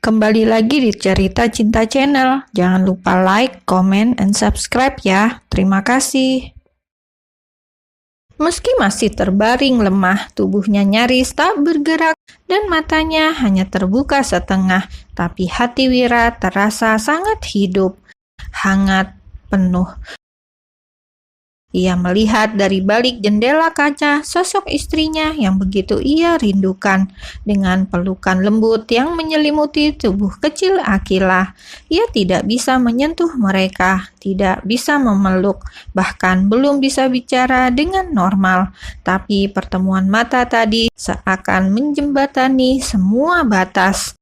Kembali lagi di Cerita Cinta Channel. Jangan lupa like, comment, and subscribe ya. Terima kasih. Meski masih terbaring lemah, tubuhnya nyaris tak bergerak dan matanya hanya terbuka setengah, tapi hati Wira terasa sangat hidup, hangat, penuh. Ia melihat dari balik jendela kaca sosok istrinya yang begitu ia rindukan, dengan pelukan lembut yang menyelimuti tubuh kecil Akila. Ia tidak bisa menyentuh mereka, tidak bisa memeluk, bahkan belum bisa bicara dengan normal. Tapi pertemuan mata tadi seakan menjembatani semua batas.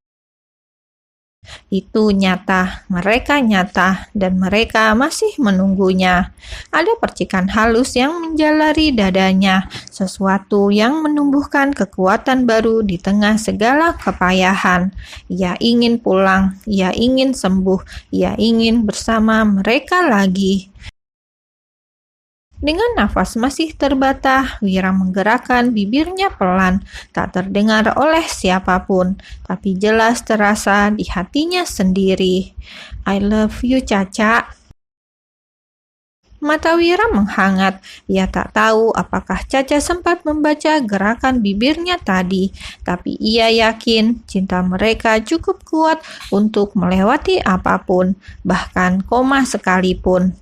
Itu nyata, mereka nyata, dan mereka masih menunggunya. Ada percikan halus yang menjalari dadanya, sesuatu yang menumbuhkan kekuatan baru di tengah segala kepayahan. Ia ingin pulang, ia ingin sembuh, ia ingin bersama mereka lagi. Dengan nafas masih terbata, Wira menggerakkan bibirnya pelan, tak terdengar oleh siapapun, tapi jelas terasa di hatinya sendiri. I love you, Caca. Mata Wira menghangat. Ia tak tahu apakah Caca sempat membaca gerakan bibirnya tadi, tapi ia yakin cinta mereka cukup kuat untuk melewati apapun, bahkan koma sekalipun.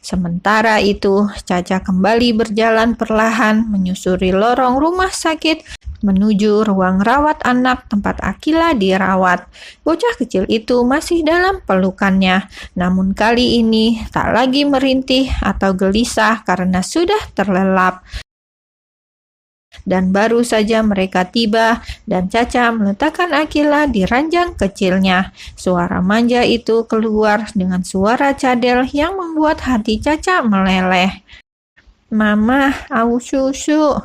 Sementara itu, Caca kembali berjalan perlahan menyusuri lorong rumah sakit menuju ruang rawat anak tempat Akila dirawat. Bocah kecil itu masih dalam pelukannya, namun kali ini tak lagi merintih atau gelisah karena sudah terlelap. Dan baru saja mereka tiba dan Caca meletakkan Akila di ranjang kecilnya. Suara manja itu keluar dengan suara cadel yang membuat hati Caca meleleh. Mama, aus susu.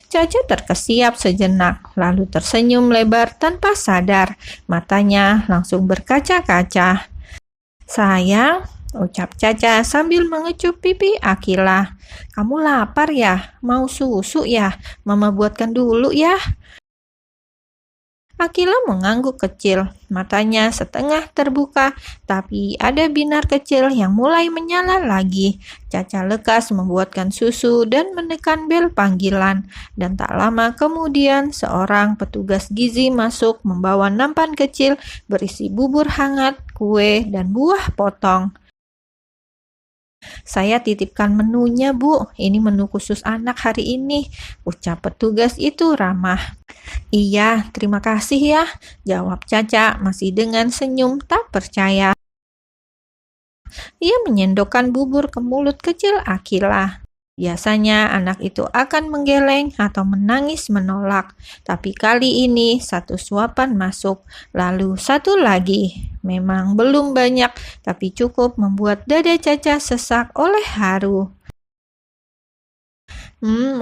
Caca terkesiap sejenak, lalu tersenyum lebar tanpa sadar. Matanya langsung berkaca-kaca. Sayang, ucap Caca sambil mengecup pipi Akila. Kamu lapar ya? Mau susu ya? Mama buatkan dulu ya. Akila mengangguk kecil, matanya setengah terbuka, tapi ada binar kecil yang mulai menyala lagi. Caca lekas membuatkan susu dan menekan bel panggilan, dan tak lama kemudian seorang petugas gizi masuk membawa nampan kecil berisi bubur hangat, kue, dan buah potong. Saya titipkan menunya, Bu. Ini menu khusus anak hari ini, ucap petugas itu ramah. Iya, terima kasih ya, jawab Caca masih dengan senyum tak percaya. Ia menyendokkan bubur ke mulut kecil Akila. Biasanya anak itu akan menggeleng atau menangis menolak, tapi kali ini satu suapan masuk, lalu satu lagi. Memang belum banyak, tapi cukup membuat dada Caca sesak oleh haru.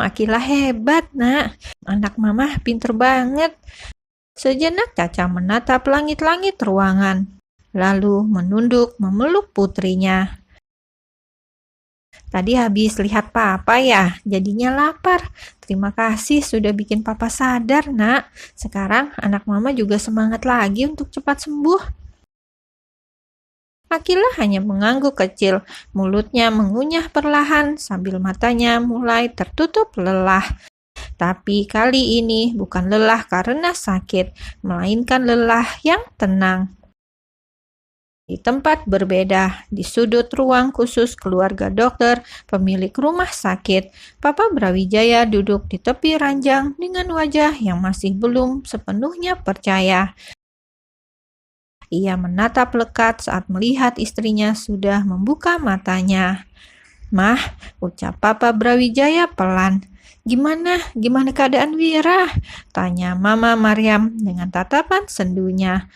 Akila hebat, Nak. Anak mama pinter banget. Sejenak Caca menatap langit-langit ruangan, lalu menunduk memeluk putrinya. Tadi habis lihat papa ya, jadinya lapar. Terima kasih sudah bikin papa sadar, Nak. Sekarang anak mama juga semangat lagi untuk cepat sembuh. Akila hanya mengangguk kecil, mulutnya mengunyah perlahan sambil matanya mulai tertutup lelah. Tapi kali ini bukan lelah karena sakit, melainkan lelah yang tenang. Di tempat berbeda, di sudut ruang khusus keluarga dokter, pemilik rumah sakit, Papa Brawijaya duduk di tepi ranjang dengan wajah yang masih belum sepenuhnya percaya. Ia menatap lekat saat melihat istrinya sudah membuka matanya. Mah, ucap Papa Brawijaya pelan. Gimana keadaan Wira? Tanya Mama Maryam dengan tatapan sendunya.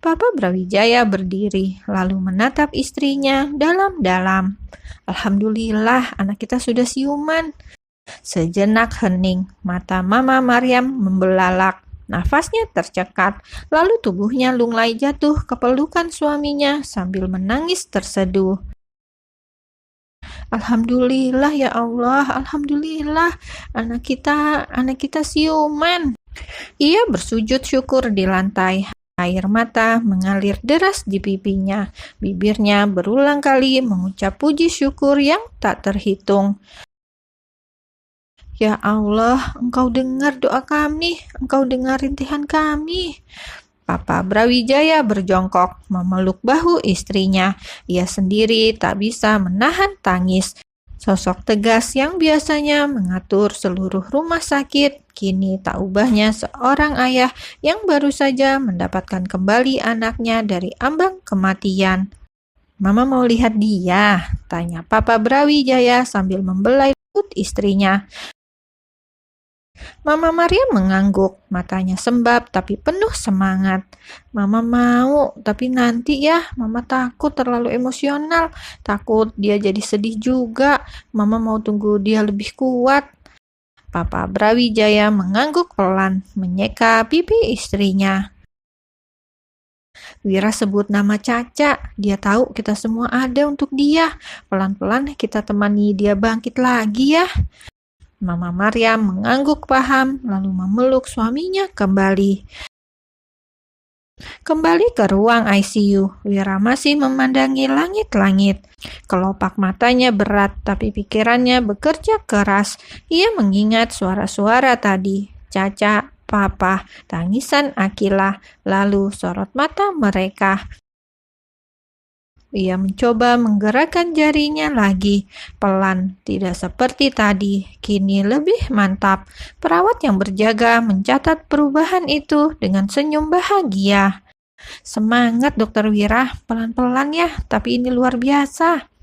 Papa Brawijaya berdiri, lalu menatap istrinya dalam-dalam. Alhamdulillah, anak kita sudah siuman. Sejenak hening, mata Mama Maryam membelalak. Nafasnya tercekat, lalu tubuhnya lunglai jatuh ke pelukan suaminya sambil menangis terseduh. Alhamdulillah ya Allah, alhamdulillah, anak kita siuman. Ia bersujud syukur di lantai. Air mata mengalir deras di pipinya. Bibirnya berulang kali mengucap puji syukur yang tak terhitung. Ya Allah, Engkau dengar doa kami, Engkau dengar rintihan kami. Papa Brawijaya berjongkok, memeluk bahu istrinya. Ia sendiri tak bisa menahan tangis. Sosok tegas yang biasanya mengatur seluruh rumah sakit, kini tak ubahnya seorang ayah yang baru saja mendapatkan kembali anaknya dari ambang kematian. "Mama mau lihat dia?" tanya Papa Brawijaya sambil membelai perut istrinya. Mama Maria mengangguk, matanya sembab tapi penuh semangat. "Mama mau, tapi nanti ya, Mama takut terlalu emosional, takut dia jadi sedih juga. Mama mau tunggu dia lebih kuat." Papa Brawijaya mengangguk pelan, menyeka pipi istrinya. Wira sebut nama Caca, dia tahu kita semua ada untuk dia. Pelan-pelan kita temani dia bangkit lagi ya. Mama Maria mengangguk paham, lalu memeluk suaminya kembali. Kembali ke ruang ICU, Wira masih memandangi langit-langit. Kelopak matanya berat, tapi pikirannya bekerja keras. Ia mengingat suara-suara tadi, Caca, Papa, tangisan Akila, lalu sorot mata mereka. Ia mencoba menggerakkan jarinya lagi, pelan, tidak seperti tadi, kini lebih mantap. Perawat yang berjaga mencatat perubahan itu dengan senyum bahagia. "Semangat, Dokter Wira, pelan-pelan ya, tapi ini luar biasa."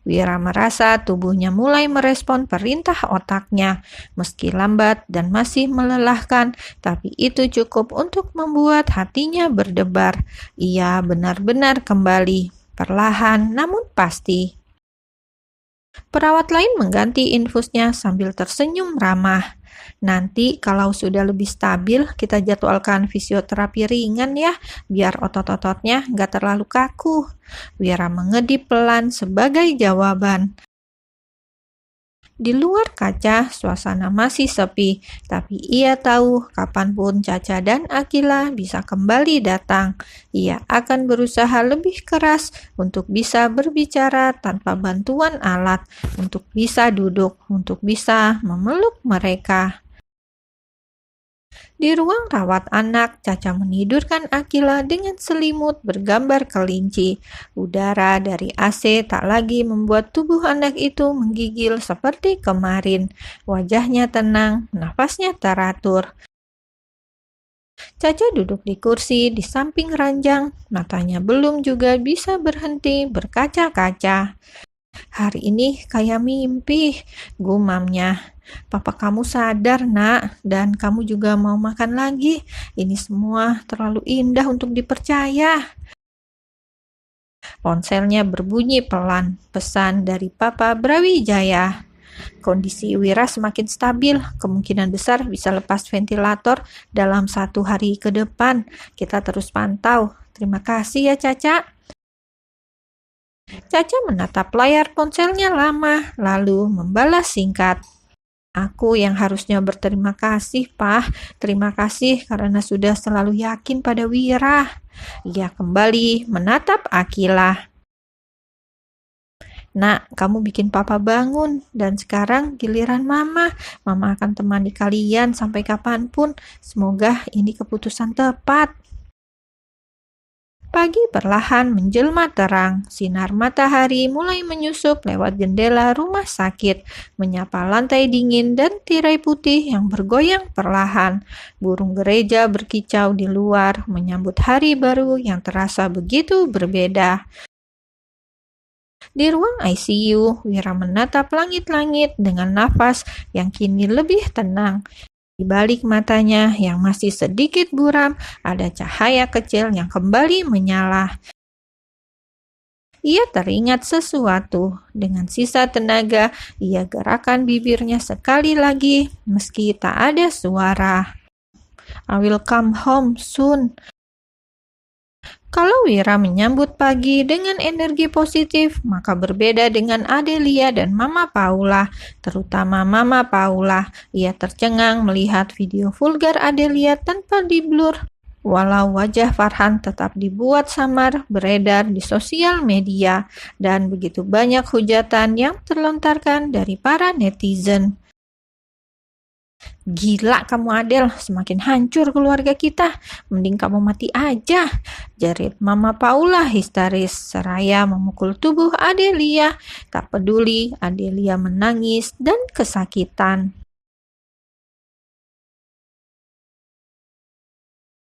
Wira merasa tubuhnya mulai merespon perintah otaknya, meski lambat dan masih melelahkan, tapi itu cukup untuk membuat hatinya berdebar. Ia benar-benar kembali, perlahan namun pasti. Perawat lain mengganti infusnya sambil tersenyum ramah. "Nanti kalau sudah lebih stabil, kita jadwalkan fisioterapi ringan ya, biar otot-ototnya nggak terlalu kaku." Wira mengedip pelan sebagai jawaban. Di luar kaca, suasana masih sepi, tapi ia tahu kapanpun Caca dan Akila bisa kembali datang. Ia akan berusaha lebih keras untuk bisa berbicara tanpa bantuan alat, untuk bisa duduk, untuk bisa memeluk mereka. Di ruang rawat anak, Caca menidurkan Akila dengan selimut bergambar kelinci. Udara dari AC tak lagi membuat tubuh anak itu menggigil seperti kemarin. Wajahnya tenang, nafasnya teratur. Caca duduk di kursi di samping ranjang, matanya belum juga bisa berhenti berkaca-kaca. "Hari ini kayak mimpi," gumamnya. "Papa kamu sadar, Nak, dan kamu juga mau makan lagi. Ini semua terlalu indah untuk dipercaya." Ponselnya berbunyi pelan, pesan dari Papa Brawijaya. Kondisi Wira semakin stabil, kemungkinan besar bisa lepas ventilator dalam 1 hari ke depan. Kita terus pantau. Terima kasih ya, Caca. Caca menatap layar ponselnya lama, lalu membalas singkat. "Aku yang harusnya berterima kasih, Pak. Terima kasih karena sudah selalu yakin pada Wira." Ia kembali menatap Akila. "Nak, kamu bikin Papa bangun, dan sekarang giliran Mama. Mama akan temani kalian sampai kapanpun. Semoga ini keputusan tepat." Pagi perlahan menjelma terang, sinar matahari mulai menyusup lewat jendela rumah sakit, menyapa lantai dingin dan tirai putih yang bergoyang perlahan. Burung gereja berkicau di luar, menyambut hari baru yang terasa begitu berbeda. Di ruang ICU, Wira menatap langit-langit dengan nafas yang kini lebih tenang. Di balik matanya yang masih sedikit buram, ada cahaya kecil yang kembali menyala. Ia teringat sesuatu. Dengan sisa tenaga, ia gerakkan bibirnya sekali lagi, meski tak ada suara. "I will come home soon." Kalau Wira menyambut pagi dengan energi positif, maka berbeda dengan Adelia dan Mama Paula, terutama Mama Paula. Ia tercengang melihat video vulgar Adelia tanpa diblur. Walau wajah Farhan tetap dibuat samar beredar di sosial media dan begitu banyak hujatan yang terlontarkan dari para netizen. "Gila kamu Adel, semakin hancur keluarga kita. Mending kamu mati aja," jerit Mama Paula histeris seraya memukul tubuh Adelia. Tak peduli Adelia menangis dan kesakitan.